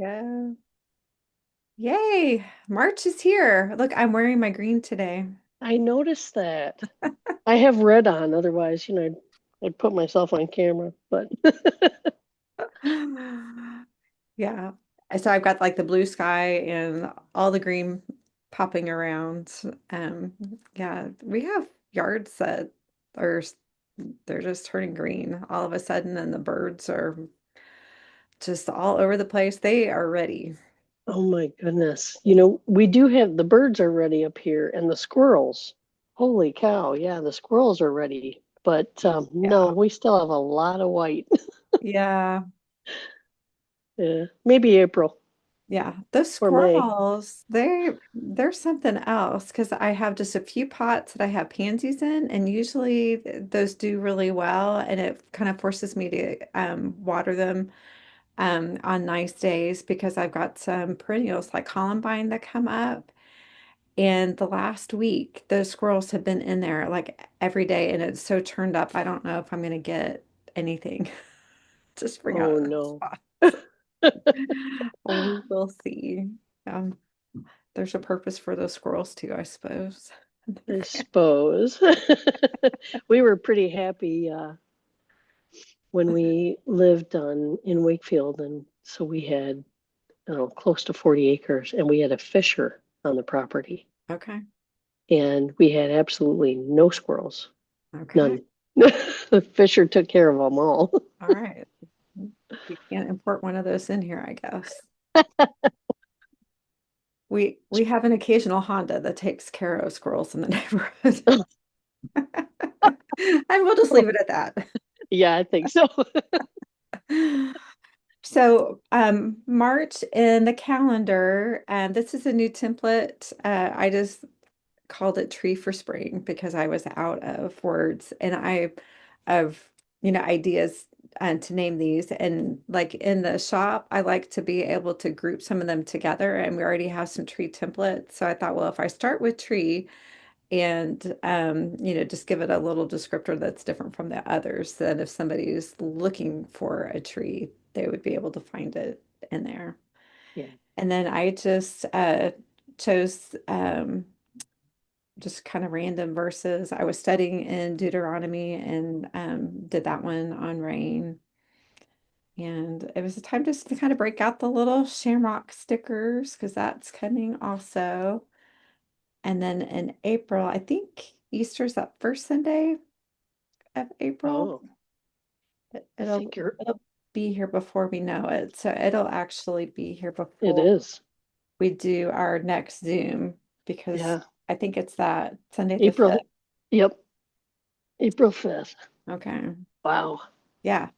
go. Yay, March is here. Look, I'm wearing my green today. I noticed that. I have red on, otherwise, I'd put myself on camera, but Yeah. So I've got like the blue sky and all the green popping around. Um, yeah, we have yards that are they're just turning green all of a sudden, and the birds are just all over the place. They are ready. oh my goodness. We do have the birds are ready up here and the squirrels. Holy cow, yeah, the squirrels are ready. But no, Yeah. we still have a lot of white. Yeah. Yeah, maybe April Yeah, those or May. squirrels, they're something else because I have just a few pots that I have pansies in, and usually those do really well, and it kind of forces me to water them on nice days because I've got some perennials like columbine that come up. And the last week, those squirrels have been in there like every day, and it's so turned up. I don't know if I'm gonna get anything to spring out Oh of those no. spots. We will see. Um, there's a purpose for those squirrels too, I suppose. I suppose. We were pretty happy when we lived on in Wakefield, and so we had close to 40 acres, and we had a fisher on the property, Okay. and we had absolutely no squirrels, Okay. none. The fisher took care of them all. All right. You can't import one of those in here, I guess. We have an occasional Honda that takes care of squirrels in the neighborhood. And we'll just leave it at that. Yeah, I think so. So, March in the calendar, and this is a new template. I just called it Tree for Spring because I was out of words and of ideas to name these. And like in the shop, I like to be able to group some of them together, and we already have some tree templates. So I thought, well, if I start with tree and just give it a little descriptor that's different from the others, then if somebody's looking for a tree, they would be able to find it in there. Yeah. And then I just chose just kind of random verses. I was studying in Deuteronomy and did that one on rain. And it was a time just to kind of break out the little shamrock stickers because that's coming also. And then in April, I think Easter's that first Sunday of April. Oh, It, I it'll think you're, it'll be here before we know it. So it'll actually be here it before is. we do our next Zoom because Yeah. I think it's that Sunday the 5th. April. Yep. April 5th. Okay. Wow. Yeah,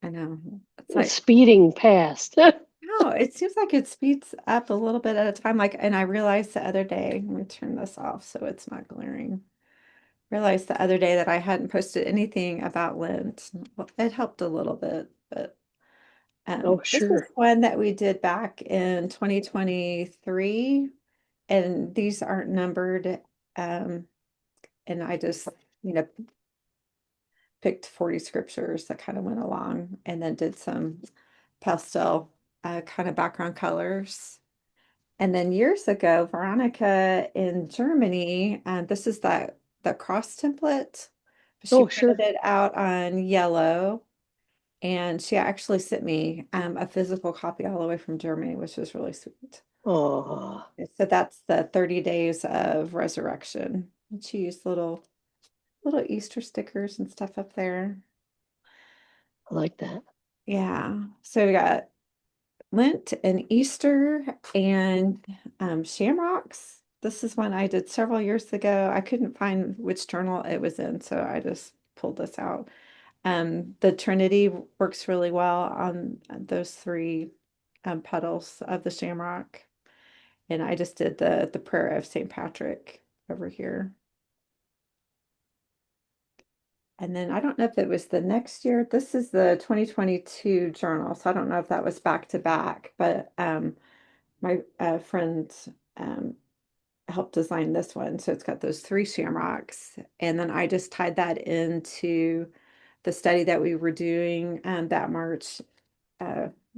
I know. It's It's like, speeding past. no, it seems like it speeds up a little bit at a time. Like, and I realized the other day, let me turn this off so it's not glaring. Realized the other day that I hadn't posted anything about Lent. Well, it helped a little bit, but Oh, this is sure. one that we did back in 2023, and these aren't numbered. Um, and I just, you know, picked 40 scriptures that kind of went along and then did some pastel kind of background colors. And then years ago, Veronica in Germany, this is the cross template. She Oh, printed sure. it out on yellow, and she actually sent me a physical copy all the way from Germany, which was really sweet. Oh, So that's the 30 days of resurrection. And she used little Easter stickers and stuff up there. I like that. Yeah. So we got Lent and Easter and shamrocks. This is one I did several years ago. I couldn't find which journal it was in, so I just pulled this out. The Trinity works really well on those three petals of the shamrock. And I just did the prayer of St. Patrick over here. And then I don't know if it was the next year. This is the 2022 journal, so I don't know if that was back to back, but my friend um, helped design this one. So it's got those three shamrocks. And then I just tied that into the study that we were doing that March.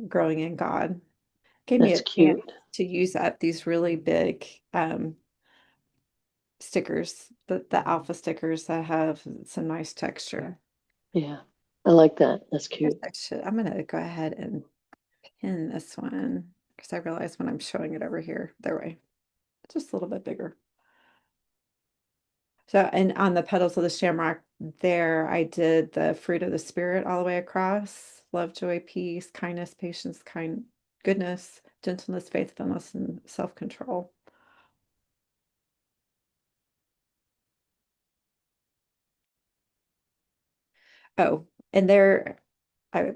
growing in God. Gave me That's a chance cute. to use up these really big stickers, the alpha stickers that have some nice texture. Yeah. I like that. That's Guess cute. I'm gonna go ahead and pin this one because I realize when I'm showing it over here, their way, just a little bit bigger. So, and on the petals of the shamrock there, I did the fruit of the spirit all the way across. Love, joy, peace, kindness, patience, goodness, gentleness, faithfulness, and self-control. Oh, and there, I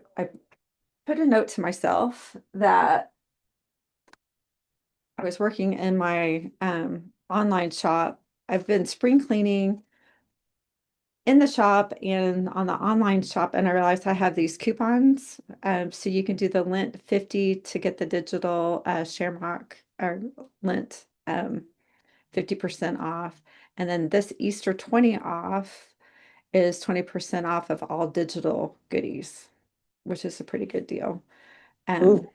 put a note to myself that I was working in my online shop. I've been spring cleaning in the shop and on the online shop, and I realized I have these coupons. So you can do the Lent 50 to get the digital Shamrock or Lent 50% off. And then this Easter 20 off is 20% off of all digital goodies, which is a pretty good deal. Um, Ooh,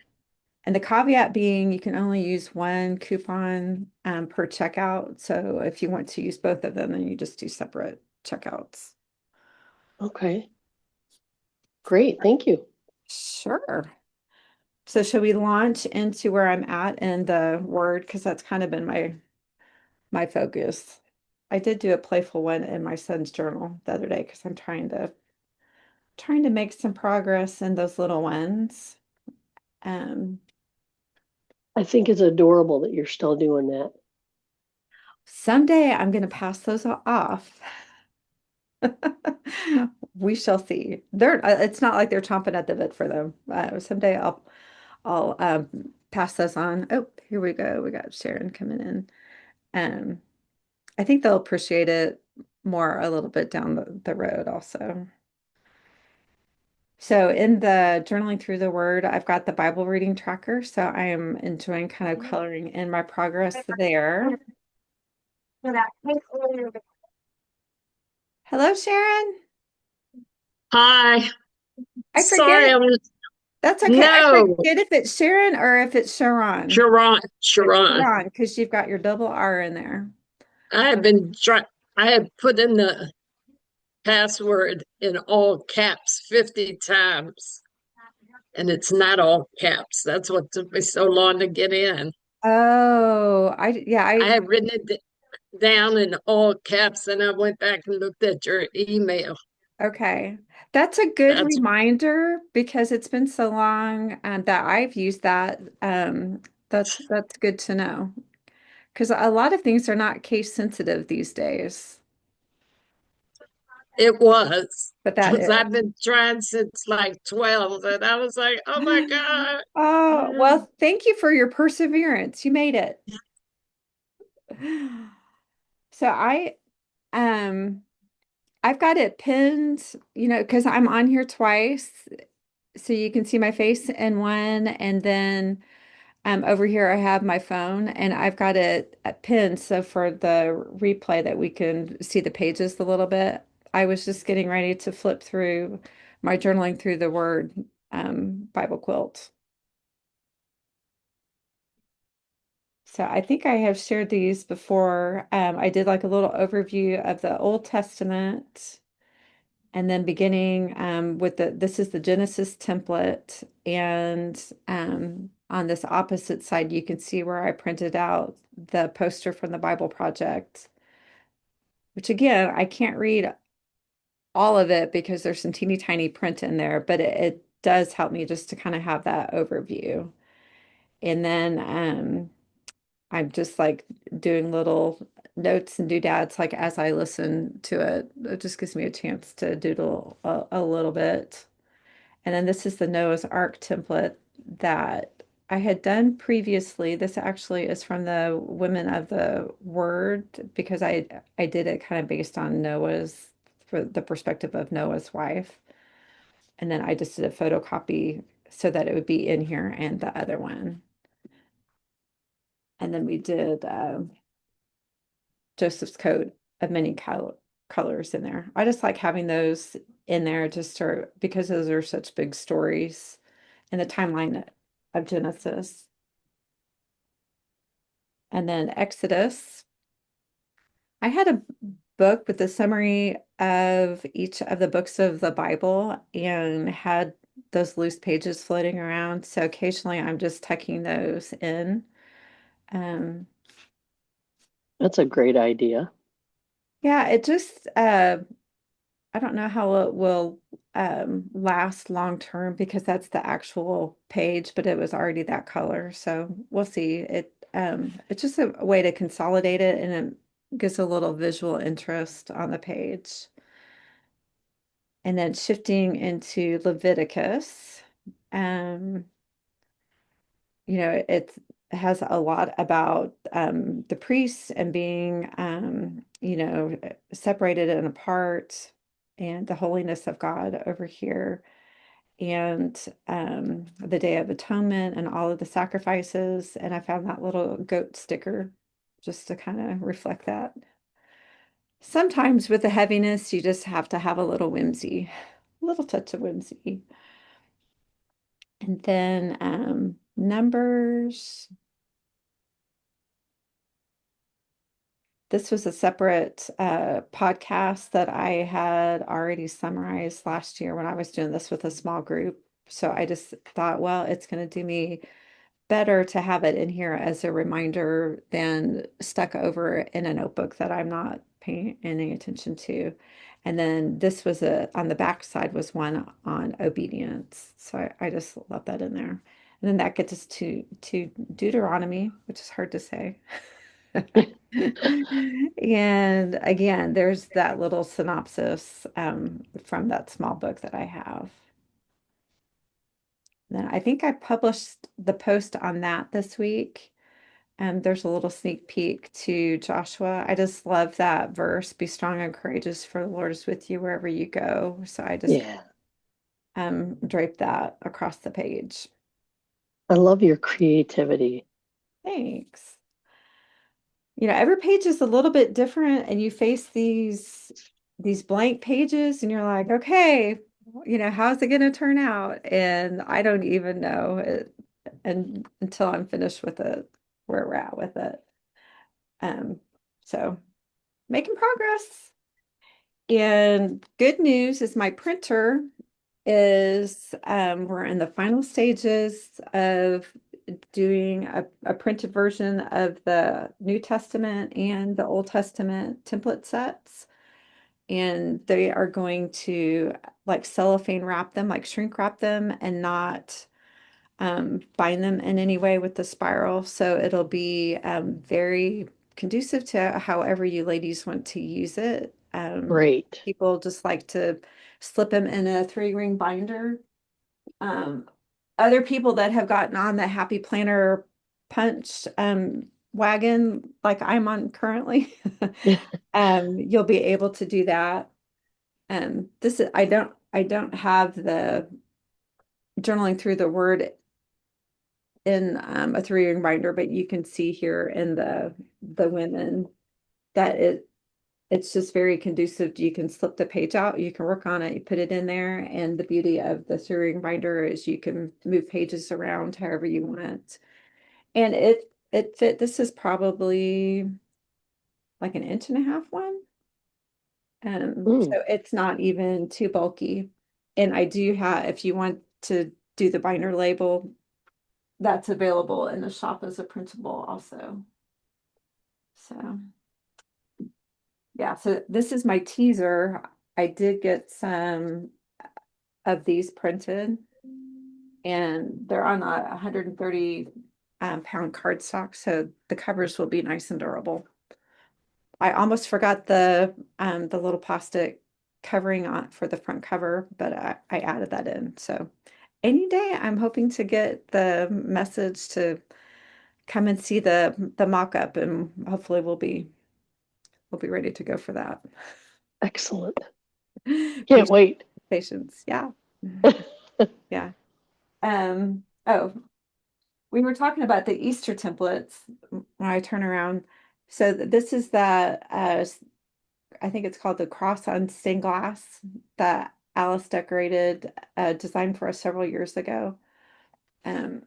and the caveat being you can only use one coupon per checkout. So if you want to use both of them, then you just do separate checkouts. okay. Great. Thank you. Sure. So should we launch into where I'm at in the word? Because that's kind of been my focus. I did do a playful one in my son's journal the other day because I'm trying to make some progress in those little ones. Um, I think it's adorable that you're still doing that. Someday I'm going to pass those off. We shall see. It's not like they're chomping at the bit for them. Someday I'll pass those on. Oh, here we go. We got Sharon coming in. Um, I think they'll appreciate it more a little bit down the road also. So in the journaling through the word, I've got the Bible reading tracker. So I am enjoying kind of coloring in my progress there. Hello, Sharon. Hi. I Sorry, forget. I was That's okay. I no, forget if it's Sharon or if it's Sharon. Sharon. It's Sharon. Sharon because you've got your double R in there. I have been trying. I have put in the password in all caps 50 times, and it's not all caps. That's what took me so long to get in. Oh, yeah, I have written it down in all caps, and I went back and looked at your email. okay. That's a good That's reminder because it's been so long that I've used that. That's good to know because a lot of things are not case sensitive these days, it was but that because is. I've been trying since like 12, and I was like, oh my God. Oh, well, thank you for your perseverance. You made it. So um I've got it pinned, because I'm on here twice. So you can see my face in one, and then over here I have my phone, and I've got it pinned so for the replay that we can see the pages a little bit. I was just getting ready to flip through my journaling through the word Bible quilt. So I think I have shared these before. I did like a little overview of the Old Testament. And then beginning with this is the Genesis template. And on this opposite side, you can see where I printed out the poster from the Bible Project, which again, I can't read all of it because there's some teeny tiny print in there, but it does help me just to kind of have that overview. And then I'm just like doing little notes and doodads like as I listen to it. It just gives me a chance to doodle a little bit. And then this is the Noah's Ark template that I had done previously. This actually is from the Women of the Word because I did it kind of based on for the perspective of Noah's wife. And then I just did a photocopy so that it would be in here and the other one. And then we did Joseph's coat of many colors in there. I just like having those in there just because those are such big stories in the timeline of Genesis. And then Exodus. I had a book with a summary of each of the books of the Bible and had those loose pages floating around. So occasionally I'm just tucking those in. Um, That's a great idea. yeah, it just I don't know how it will last long term because that's the actual page, but it was already that color. So we'll see. It's just a way to consolidate it and it gives a little visual interest on the page. And then shifting into Leviticus, um, it has a lot about the priests and being, separated and apart, and the holiness of God over here, and the Day of Atonement and all of the sacrifices. And I found that little goat sticker just to kind of reflect that. Sometimes with the heaviness, you just have to have a little whimsy, a little touch of whimsy. And then Numbers. This was a separate podcast that I had already summarized last year when I was doing this with a small group. So I just thought, well, it's going to do me better to have it in here as a reminder than stuck over in a notebook that I'm not paying any attention to. And then this was on the back side was one on obedience. So I just love that in there. And then that gets us to Deuteronomy, which is hard to say. And again, there's that little synopsis from that small book that I have. Then I think I published the post on that this week. And there's a little sneak peek to Joshua. I just love that verse, be strong and courageous, for the Lord is with you wherever you go. So I just Yeah. draped that across the page. I love your creativity. Thanks. Every page is a little bit different, and you face these blank pages, and you're like, okay, how's it going to turn out? And I don't even know it, and until I'm finished with it, where we're at with it. Um, so making progress. And good news is my printer is we're in the final stages of doing a printed version of the New Testament and the Old Testament template sets. And they are going to like cellophane wrap them, like shrink wrap them, and not bind them in any way with the spiral. So it'll be very conducive to however you ladies want to use it. Great. People just like to slip them in a 3-ring binder. Um, Other people that have gotten on the Happy Planner punch wagon, like I'm on currently, you'll be able to do that. This is I don't have the journaling through the word in a 3-ring binder, but you can see here in the women that it's just very conducive. You can slip the page out, you can work on it, you put it in there, and the beauty of the 3-ring binder is you can move pages around however you want. And it fit. This is probably like an inch and a half one. Mm. So it's not even too bulky. And I do have, if you want to do the binder label, that's available in the shop as a printable also. So yeah, so this is my teaser. I did get some of these printed, and they're on a 130 pound cardstock, so the covers will be nice and durable. I almost forgot the little plastic covering on for the front cover, but I added that in. So any day I'm hoping to get the message to come and see the mock-up, and hopefully we'll be ready to go for that. Excellent. Can't wait. Patience. Yeah. Yeah. Oh, we were talking about the Easter templates when I turn around. So this is I think it's called the cross on stained glass that Alice decorated, designed for us several years ago. Um,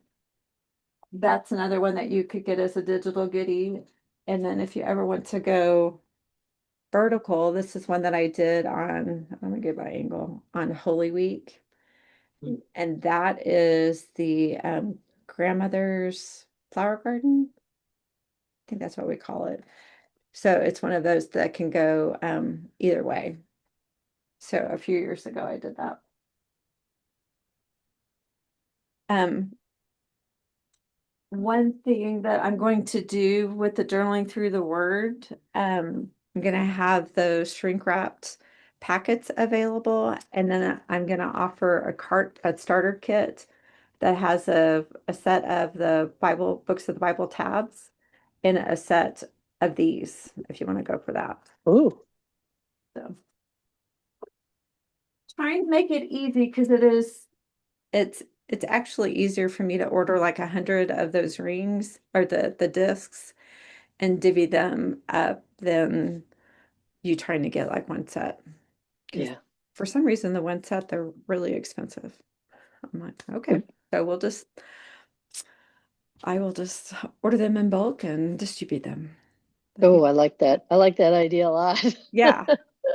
that's another one that you could get as a digital goodie. And then if you ever want to go vertical, this is one that I did on, I'm gonna get my angle, on Holy Week. And that is the grandmother's flower garden. I think that's what we call it. So it's one of those that can go either way. So a few years ago, I did that. Um, One thing that I'm going to do with the journaling through the word, I'm going to have those shrink wrapped packets available, and then I'm going to offer a starter kit that has a set of the Bible books of the Bible tabs and a set of these, if you want to go for that. Ooh, So trying to make it easy because it's it's actually easier for me to order like 100 of those rings or the discs and divvy them up than you trying to get like one set. Because yeah. for some reason the one set they're really expensive. I'm like, okay, so I will just order them in bulk and distribute them. That'd Oh, be I like that. I like that idea a lot. yeah.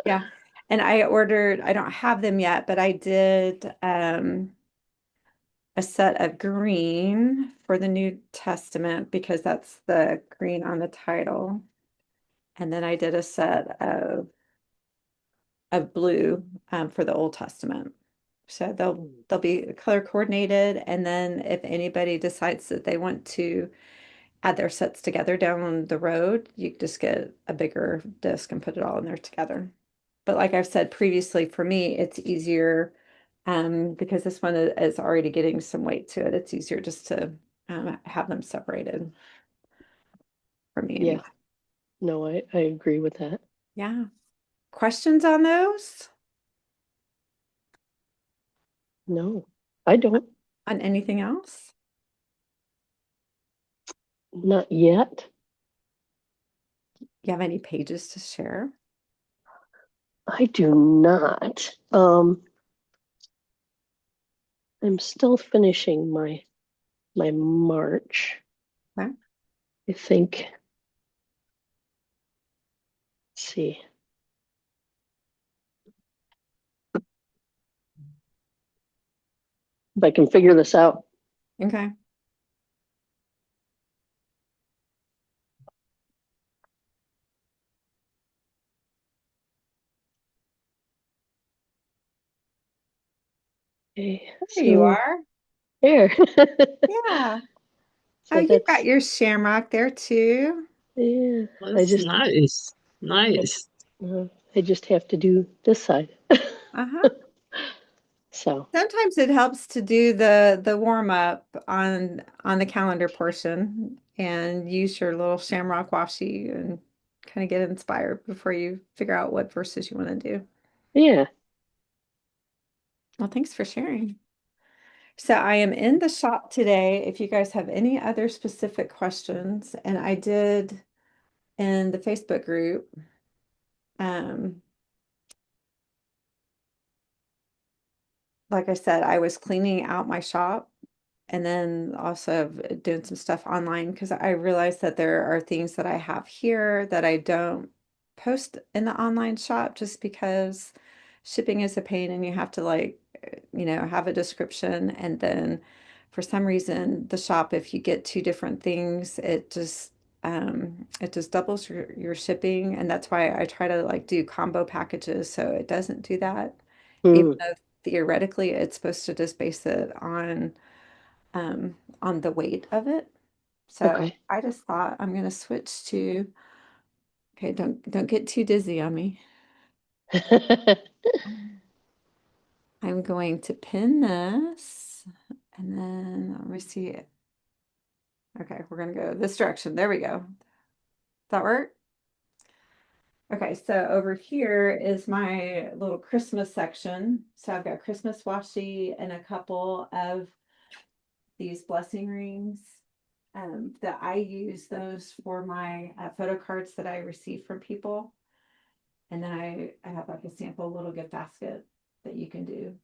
Yeah. And I don't have them yet, but I did a set of green for the New Testament because that's the green on the title. And then I did a set of blue for the Old Testament. So they'll be color coordinated. And then if anybody decides that they want to add their sets together down the road, you just get a bigger disc and put it all in there together. But like I've said previously, for me, it's easier because this one is already getting some weight to it. It's easier just to have them separated for me Yeah, anyway. no, I agree with that. Yeah. Questions on those? No, I don't. On anything else? Not yet. You have any pages to share? I do not. I'm still finishing my March. Okay. I think. Let's see if I can figure this out. Okay. Okay, There you so are. there. Yeah. Oh, So you've got that's your shamrock there too. yeah. I That's just nice. I, Nice. I just have to do this side. Uh-huh. So Sometimes it helps to do the warm up on the calendar portion and use your little shamrock washi and kind of get inspired before you figure out what verses you want to do. yeah. Well, thanks for sharing. So I am in the shop today. If you guys have any other specific questions, and I did in the Facebook group, um, like I said, I was cleaning out my shop and then also doing some stuff online because I realized that there are things that I have here that I don't post in the online shop just because shipping is a pain and you have to have a description and then for some reason the shop if you get two different things it just doubles your shipping and that's why I try to like do combo packages so it doesn't do that even Mm, though theoretically it's supposed to just base it on the weight of it. So okay. I just thought I'm going to switch to, okay, don't get too dizzy on me. I'm going to pin this and then let me see it. Okay, we're going to go this direction. There we go. Does that work? Okay, so over here is my little Christmas section. So I've got Christmas washi and a couple of these blessing rings. That I use those for my photo cards that I receive from people. And then I have like a sample little gift basket that you can do.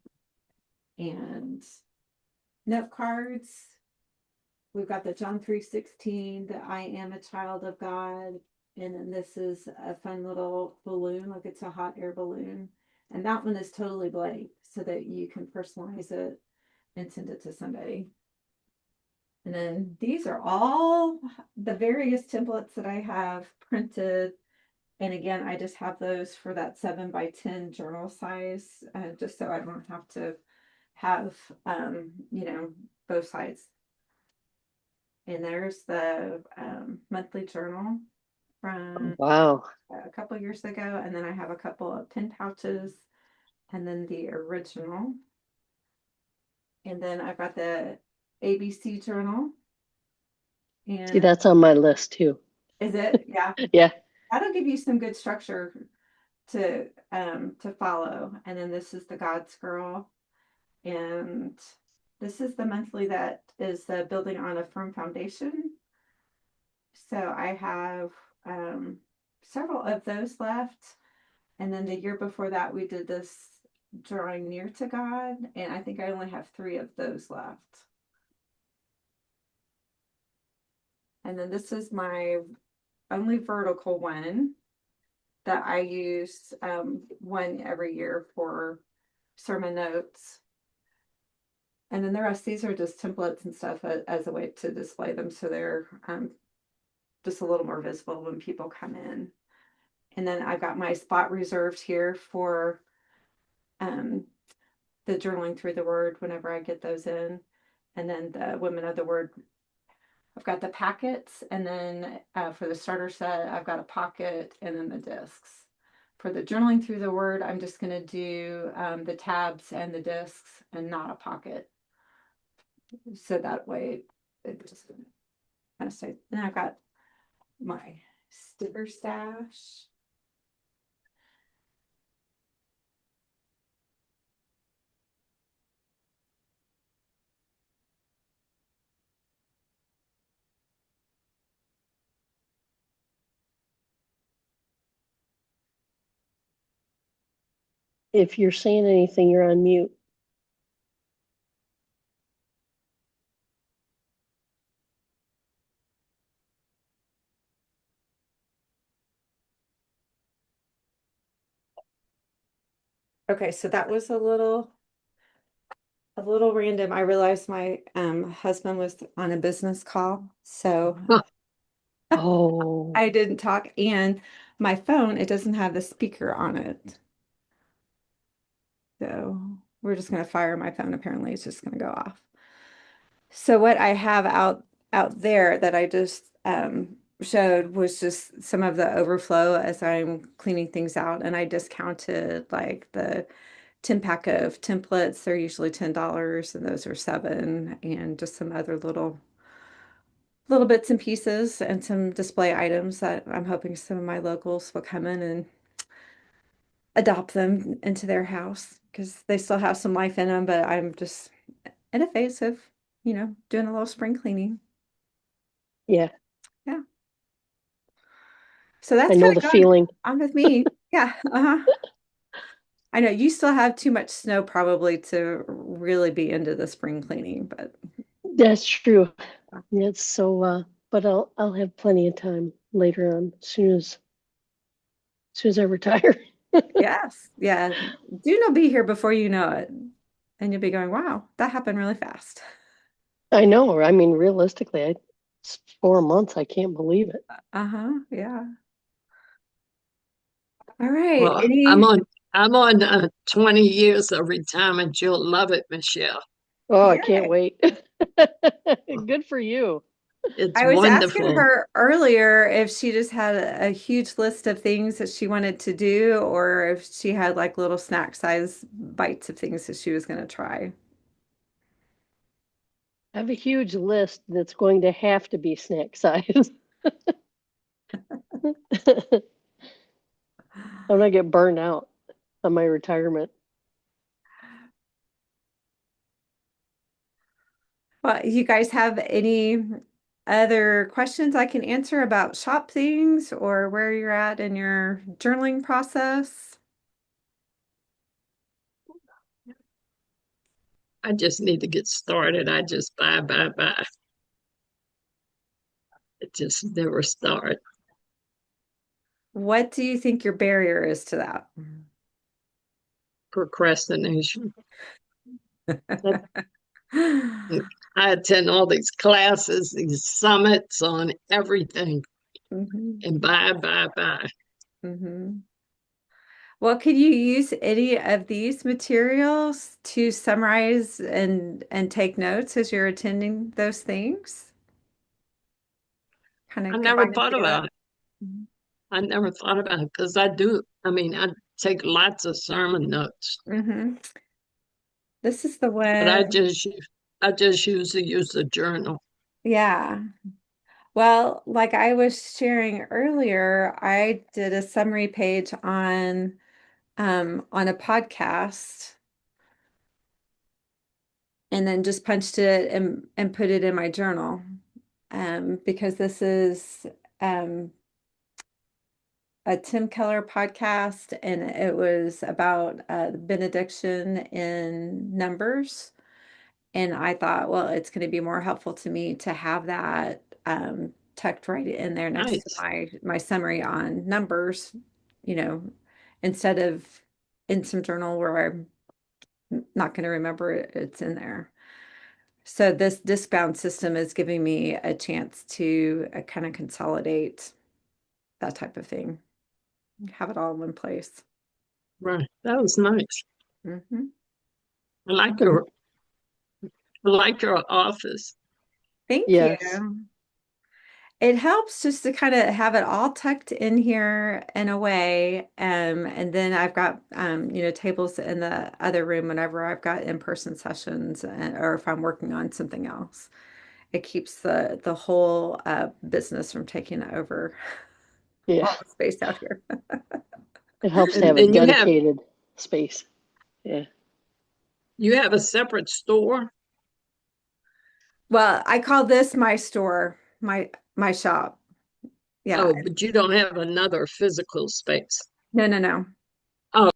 And note cards. We've got the John 3:16, the I am a child of God. And then this is a fun little balloon, like it's a hot air balloon. And that one is totally blank so that you can personalize it and send it to somebody. And then these are all the various templates that I have printed. And again, I just have those for that 7 by 10 journal size, just so I don't have to have, both sides. And there's the monthly journal from Wow. a couple years ago. And then I have a couple of pen pouches and then the original. And then I've got the ABC journal. See, And that's on my list too. is it? Yeah. Yeah. That'll give you some good structure to follow. And then this is the God's Girl. And this is the monthly that is the building on a firm foundation. So I have several of those left. And then the year before that, we did this drawing near to God. And I think I only have 3 of those left. And then this is my only vertical one that I use one every year for sermon notes. And then the rest, these are just templates and stuff as a way to display them. So they're just a little more visible when people come in. And then I've got my spot reserved here for um, the journaling through the word whenever I get those in. And then the women of the word, I've got the packets. And then for the starter set, I've got a pocket and then the discs. For the journaling through the word, I'm just going to do the tabs and the discs and not a pocket. So that way it just kind of stays. And I've got my sticker stash. If you're saying anything, you're on mute. Okay, so that was a little random. I realized my husband was on a business call, so Oh, I didn't talk. And my phone, it doesn't have the speaker on it. So we're just gonna fire my phone. Apparently, it's just gonna go off. So what I have out there that I just showed was just some of the overflow as I'm cleaning things out, and I discounted like the 10 pack of templates. They're usually $10, and those are 7, and just some other little bits and pieces and some display items that I'm hoping some of my locals will come in and adopt them into their house because they still have some life in them, but I'm just in a phase of, doing a little spring cleaning. yeah. Yeah. So I that's know kind the of going feeling. on with me. Yeah. Uh-huh. I know you still have too much snow probably to really be into the spring cleaning, but That's true. It's so but I'll have plenty of time later on as soon as I retire. yes. Yeah. June will be here before you know it. And you'll be going, wow, that happened really fast. I know. I mean, realistically, it's 4 months. I can't believe it. Uh-huh. Yeah. All right. Well, I'm Any? on I'm on 20 years of retirement. You'll love it, Michelle. Oh, I can't Yeah. wait. Good for you. It's I was asking wonderful. her earlier if she just had a huge list of things that she wanted to do, or if she had like little snack size bites of things that she was going to try. I have a huge list that's going to have to be snack size. I'm gonna get burned out on my retirement. Well, you guys have any other questions I can answer about shop things or where you're at in your journaling process? I just need to get started. I just buy. It just never start. What do you think your barrier is to that? Procrastination. I attend all these classes, these summits on everything, Mhm, and buy. mhm. Well, could you use any of these materials to summarize and take notes as you're attending those things? Kind I of never combine them thought together. about it. I never thought about it because I do. I mean, I take lots of sermon notes, Mm-hmm. This is the but one. I just usually use a journal. Yeah. Well, like I was sharing earlier, I did a summary page on a podcast and then just punched it and put it in my journal. Because this is um a Tim Keller podcast, and it was about the benediction in Numbers. And I thought, well, it's going to be more helpful to me to have that tucked right in there next to Nice. my summary on Numbers, you know, instead of in some journal where I'm not going to remember it's in there. So this disc bound system is giving me a chance to kind of consolidate that type of thing, have it all in one place. Right. That was nice. Hmm. I like And your office. Thank yes, you. It helps just to kind of have it all tucked in here in a way. And then I've got, tables in the other room whenever I've got in-person sessions or if I'm working on something else. It keeps the whole business from taking over yeah, all the space out here. it helps to And have a then dedicated space. Yeah, you have a separate store. Well, I call this my store, my shop. Yeah. Oh, but you don't have another physical space. No, no, no. Oh,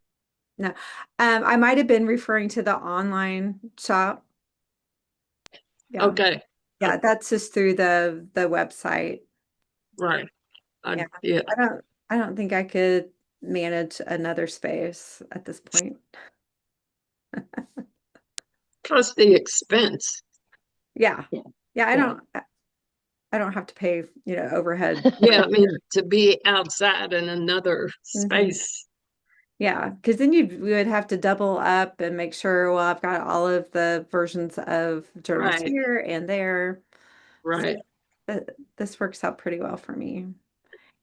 No. I might have been referring to the online shop. Yeah. okay. Yeah, that's just through the website. Right. Yeah. Yeah. I don't think I could manage another space at this point. Plus the expense. Yeah. yeah, Yeah, I yeah, don't I don't have to pay, overhead Yeah, rent I mean, to be outside in another here. Hmm. space. Yeah, because then we would have to double up and make sure, well, I've got all of the versions of journals Right. here and there. So Right. this works out pretty well for me.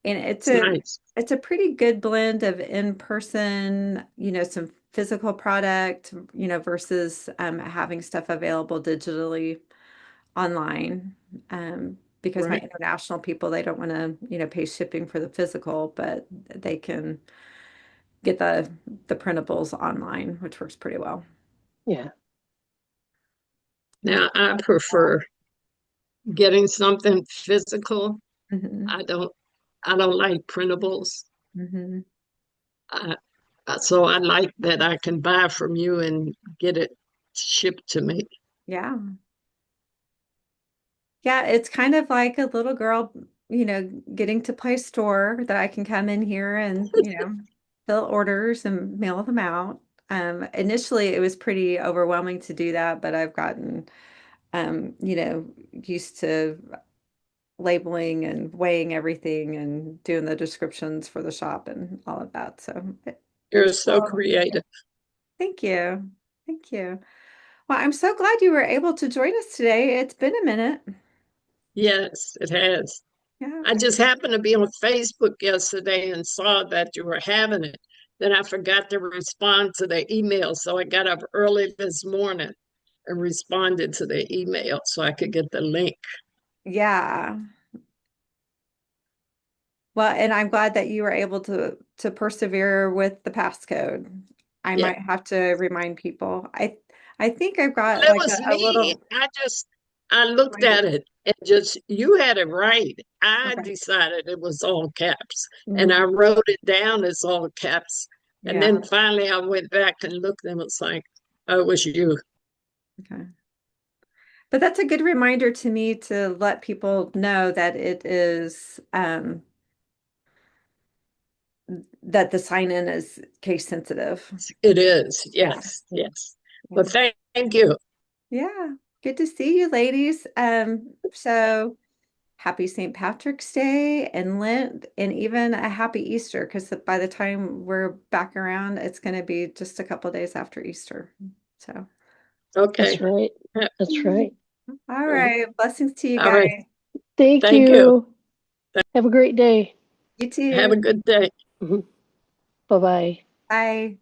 And It's nice. it's a pretty good blend of in-person, some physical product, versus having stuff available digitally online. Because my Right. international people, they don't want to, pay shipping for the physical, but they can get the printables online, which works pretty well. yeah. Yeah. Now, I prefer getting something physical. Hmm. I don't I don't like printables. Hmm. I, so I like that I can buy from you and get it shipped to me. Yeah. Yeah, it's kind of like a little girl, getting to play store that I can come in here and, fill orders and mail them out. Initially, it was pretty overwhelming to do that, but I've gotten, used to labeling and weighing everything and doing the descriptions for the shop and all of that. So You're it's so creative. thank you. Thank you. Well, I'm so glad you were able to join us today. It's been a minute. Yes, it has. Yeah. I just happened to be on Facebook yesterday and saw that you were having it. Then I forgot to respond to the email. So I got up early this morning and responded to the email so I could get the link. Yeah. Well, and I'm glad that you were able to persevere with the passcode. I Yeah. might have to remind people. I think I've got Well, it like was a me. little I looked reminder. at it and just, you had it right. I Okay. decided it was all caps and I Mhm. wrote it down as all caps. And Yeah. then finally I went back and looked and it was like, oh, it was you. Okay. But that's a good reminder to me to let people know that it is that the sign in is case sensitive. It is. Yeah. Yes. Yes. Well, Yeah. thank you. Yeah. Good to see you, ladies. So happy St. Patrick's Day and Lent, and even a happy Easter, because by the time we're back around, it's going to be just a couple days after Easter. So, Okay. That's right. That's right. all right. Blessings to you All right. guys. Thank Thank you. you. Have a great day. You Have too. a good day. Bye bye. Bye.